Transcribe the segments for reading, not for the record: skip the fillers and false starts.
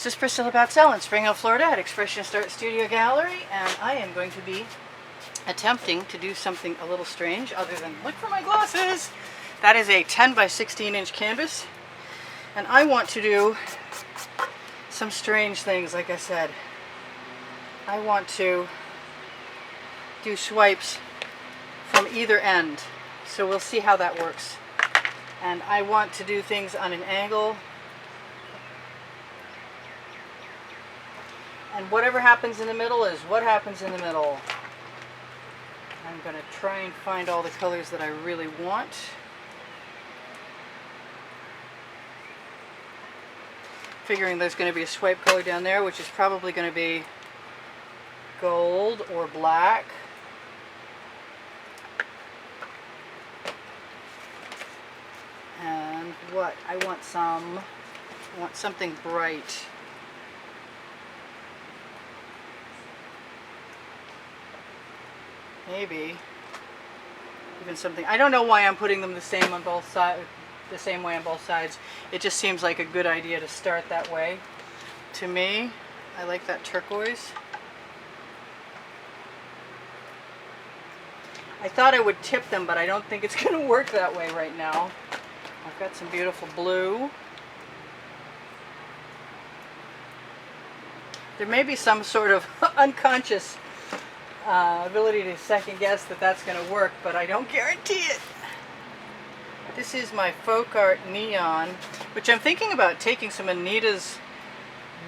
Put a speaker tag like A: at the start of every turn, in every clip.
A: This is Priscilla Batzell in Spring Hill, Florida at Expressionist Art Studio Gallery, and I am going to be attempting to do something a little strange other than look for my glasses. That is a 10 by 16 inch canvas, and I want to do some strange things. Like I said, I want to do swipes from either end, so we'll see how that works. And I want to do things on an angle, and whatever happens in the middle is what happens in the middle. I'm going to try and find all the colors that I really want. Figuring there's going to be a swipe color down there, which is probably going to be gold or black. And what? I want something bright. Maybe even something. I don't know why I'm putting them the same on both sides, the same way on both sides. It just seems like a good idea to start that way. To me, I like that turquoise. I thought I would tip them, but I don't think it's going to work that way right now. I've got some beautiful blue. There may be some sort of unconscious ability to second guess that that's going to work, but I don't guarantee it. This is my folk art neon, which I'm thinking about taking some Anita's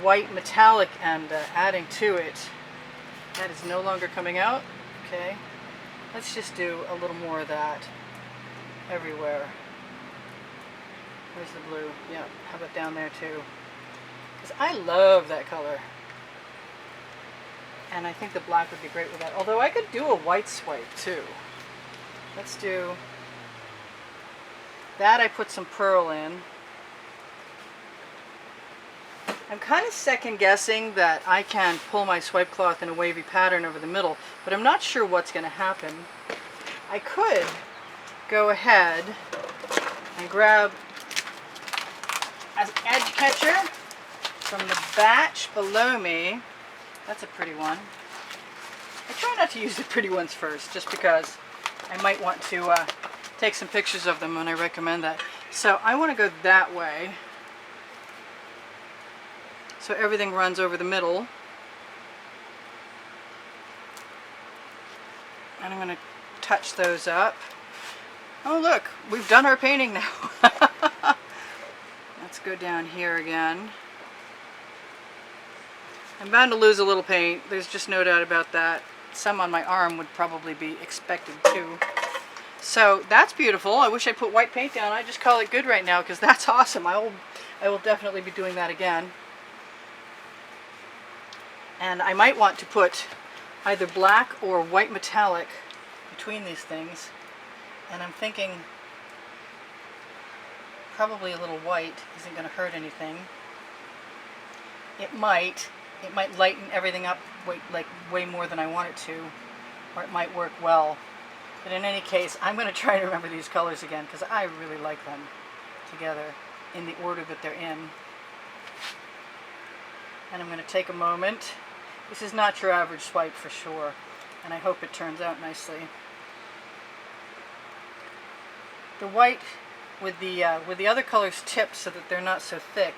A: white metallic and adding to it. That is no longer coming out. Okay, let's just do a little more of that everywhere. Where's the blue? Yeah, how about down there too? Because I love that color. And I think the black would be great with that. Although I could do a white swipe too. Let's do that. I put some pearl in. I'm kind of second guessing that I can pull my swipe cloth in a wavy pattern over the middle, but I'm not sure what's going to happen. I could go ahead and grab an edge catcher from the batch below me. That's a pretty one. I try not to use the pretty ones first, just because I might want to take some pictures of them when I recommend that. So I want to go that way, so everything runs over the middle. And I'm going to touch those up. Oh look, we've done our painting now. Let's go down here again. I'm bound to lose a little paint. There's just no doubt about that. Some on my arm would probably be expected too. So that's beautiful. I wish I put white paint down. I just call it good right now because that's awesome. I will definitely be doing that again. And I might want to put either black or white metallic between these things. And I'm thinking probably a little white isn't going to hurt anything. It might lighten everything up way more than I want it to, or it might work well. But in any case, I'm going to try to remember these colors again because I really like them together in the order that they're in. And I'm going to take a moment. This is not your average swipe for sure, and I hope it turns out nicely. The white with the other colors tipped so that they're not so thick,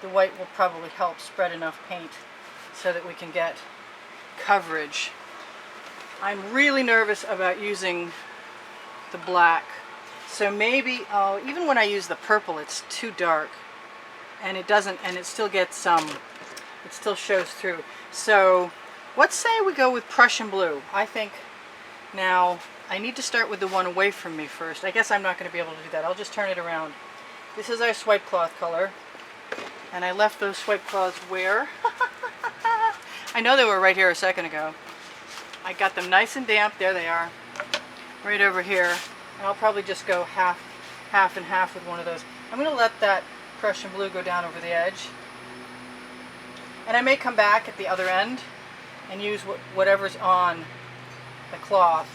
A: the white will probably help spread enough paint so that we can get coverage. I'm really nervous about using the black, so maybe even when I use the purple, it's too dark, and it doesn't, and it still gets it still shows through. So let's say we go with Prussian blue. I think now I need to start with the one away from me first. I guess I'm not going to be able to do that. I'll just turn it around. This is our swipe cloth color. And I left those swipe cloths where? I know they were right here a second ago. I got them nice and damp. There they are. Right over here. And I'll probably just go half and half with one of those. I'm going to let that Prussian blue go down over the edge. And I may come back at the other end and use whatever's on the cloth.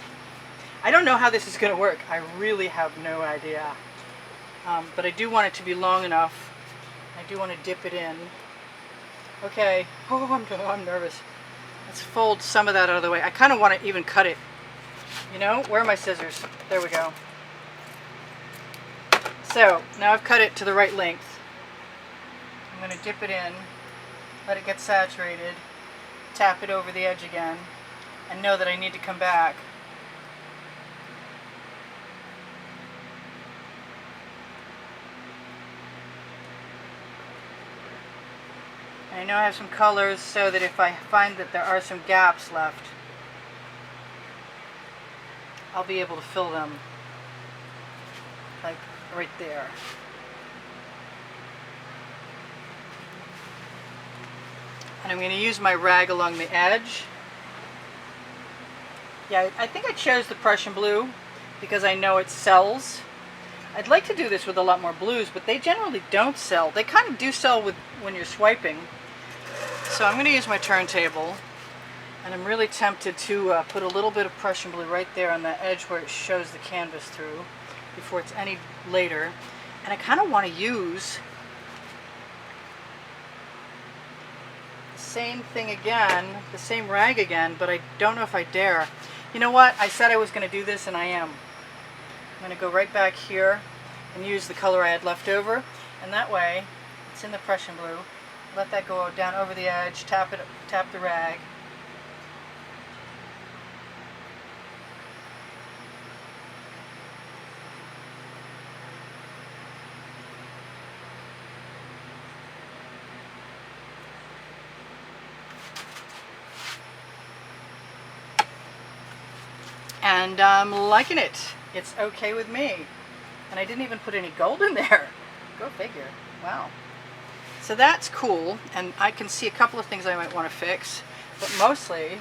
A: I don't know how this is going to work. I really have no idea. But I do want it to be long enough. I do want to dip it in. Okay. Oh, I'm nervous. Let's fold some of that out of the way. I kind of want to even cut it. You know, where are my scissors? There we go. So, now I've cut it to the right length. I'm going to dip it in, let it get saturated, tap it over the edge again, and know that I need to come back. And I know I have some colors so that if I find that there are some gaps left, I'll be able to fill them, like right there. And I'm going to use my rag along the edge. Yeah, I think I chose the Prussian blue because I know it sells. I'd like to do this with a lot more blues, but they generally don't sell. They kind of do sell when you're swiping. So I'm going to use my turntable, and I'm really tempted to put a little bit of Prussian blue right there on the edge where it shows the canvas through before it's any later. And I kind of want to use the same thing again, the same rag again, but I don't know if I dare. You know what? I said I was going to do this, and I am. I'm going to go right back here and use the color I had left over, and that way it's in the Prussian blue. Let that go down over the edge, tap the rag. And I'm liking it. It's okay with me. And I didn't even put any gold in there. Go figure. Wow. So that's cool, and I can see a couple of things I might want to fix, but mostly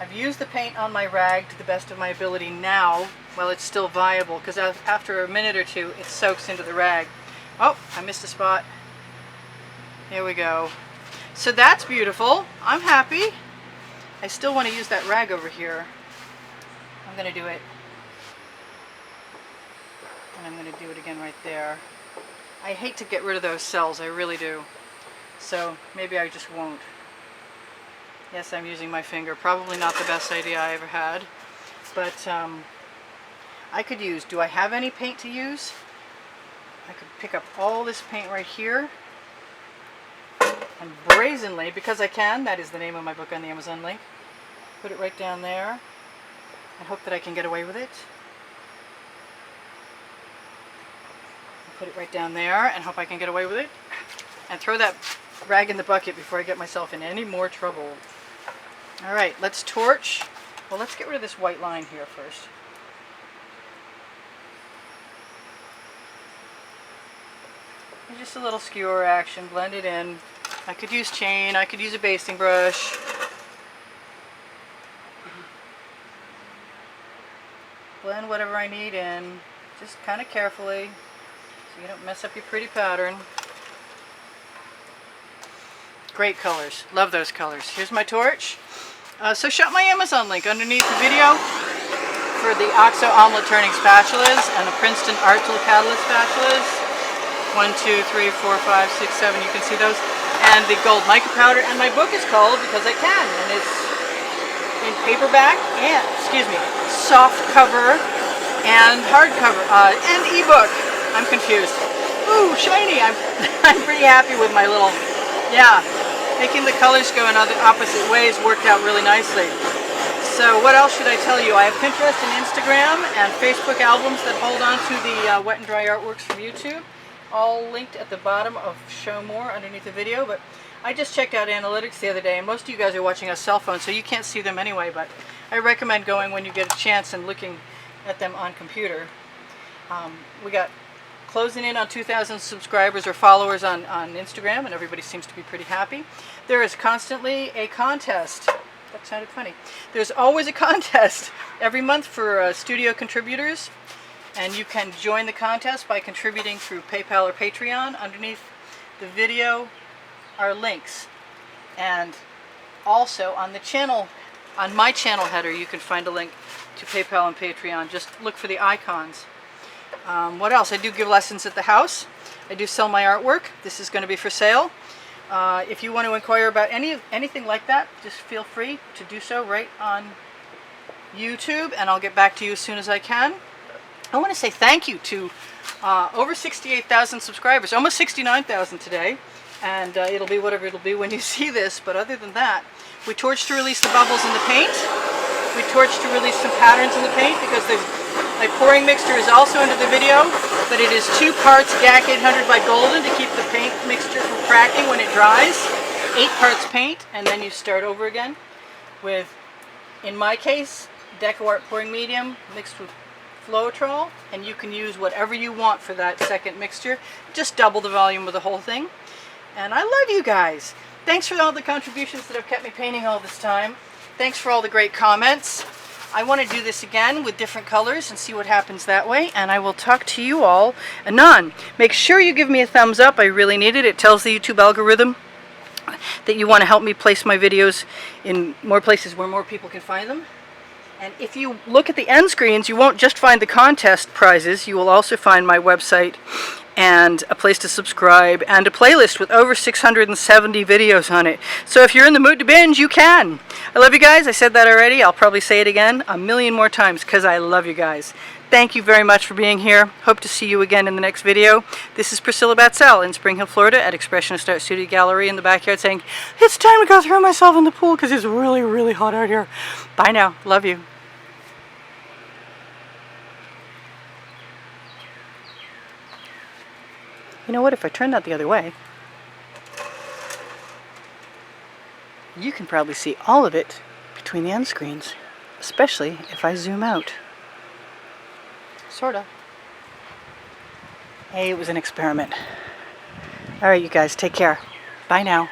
A: I've used the paint on my rag to the best of my ability now while it's still viable, because after a minute or two it soaks into the rag. Oh, I missed a spot. Here we go. So that's beautiful. I'm happy. I still want to use that rag over here. I'm going to do it. And I'm going to do it again right there. I hate to get rid of those cells, I really do. So maybe I just won't. Yes, I'm using my finger. Probably not the best idea I ever had. But I could use, do I have any paint to use? I could pick up all this paint right here and brazenly, because I can, that is the name of my book on the Amazon link, put it right down there and hope that I can get away with it. Put it right down there and hope I can get away with it. And throw that rag in the bucket before I get myself in any more trouble. Alright, let's torch. Well, let's get rid of this white line here first. And just a little skewer action, blend it in. I could use chain, I could use a basting brush. Blend whatever I need in, just kind of carefully. So you don't mess up your pretty pattern. Great colors. Love those colors. Here's my torch. So shop my Amazon link underneath the video for the OXO omelet turning spatulas and the Princeton Art Tool Catalyst spatulas. 1, 2, 3, 4, 5, 6, 7. You can see those. And the gold mica powder. And my book is called Because I Can. And it's in paperback and, soft cover and hardcover and ebook. I'm confused. Ooh, shiny! I'm pretty happy with my little, making the colors go in other opposite ways worked out really nicely. So what else should I tell you? I have Pinterest and Instagram and Facebook albums that hold on to the wet and dry artworks from YouTube, all linked at the bottom of Show More underneath the video. But I just checked out analytics the other day, and most of you guys are watching on cell phones, so you can't see them anyway, but I recommend going when you get a chance and looking at them on computer. We got closing in on 2,000 subscribers or followers on Instagram, and everybody seems to be pretty happy. There is constantly a contest. That sounded funny. There's always a contest every month for studio contributors, and you can join the contest by contributing through PayPal or Patreon. Underneath the video are links, and also on the channel, on my channel header, you can find a link to PayPal and Patreon. Just look for the icons. What else? I do give lessons at the house. I do sell my artwork. This is going to be for sale. If you want to inquire about anything like that, just feel free to do so right on YouTube, and I'll get back to you as soon as I can. I want to say thank you to over 68,000 subscribers, almost 69,000 today, and it'll be whatever it'll be when you see this, but other than that, we torched to release the bubbles in the paint. We torched to release some patterns in the paint because my pouring mixture is also into the video, but it is 2 parts GAC 800 by Golden to keep the paint mixture from cracking when it dries, 8 parts paint, and then you start over again with, in my case, DecoArt pouring medium mixed with Floetrol, and you can use whatever you want for that second mixture. Just double the volume of the whole thing. And I love you guys. Thanks for all the contributions that have kept me painting all this time. Thanks for all the great comments. I want to do this again with different colors and see what happens that way, and I will talk to you all anon. Make sure you give me a thumbs up. I really need it. It tells the YouTube algorithm that you want to help me place my videos in more places where more people can find them. And if you look at the end screens, you won't just find the contest prizes, you will also find my website and a place to subscribe and a playlist with over 670 videos on it. So if you're in the mood to binge, you can. I love you guys. I said that already. I'll probably say it again a million more times because I love you guys. Thank you very much for being here. Hope to see you again in the next video. This is Priscilla Batzell in Spring Hill, Florida at Expressionist Art Studio Gallery in the backyard saying, it's time to go throw myself in the pool because it's really, really hot out here. Bye now. Love you. You know what, if I turn that the other way, you can probably see all of it between the end screens, especially if I zoom out. Sorta. Hey, it was an experiment. All right, you guys, take care. Bye now.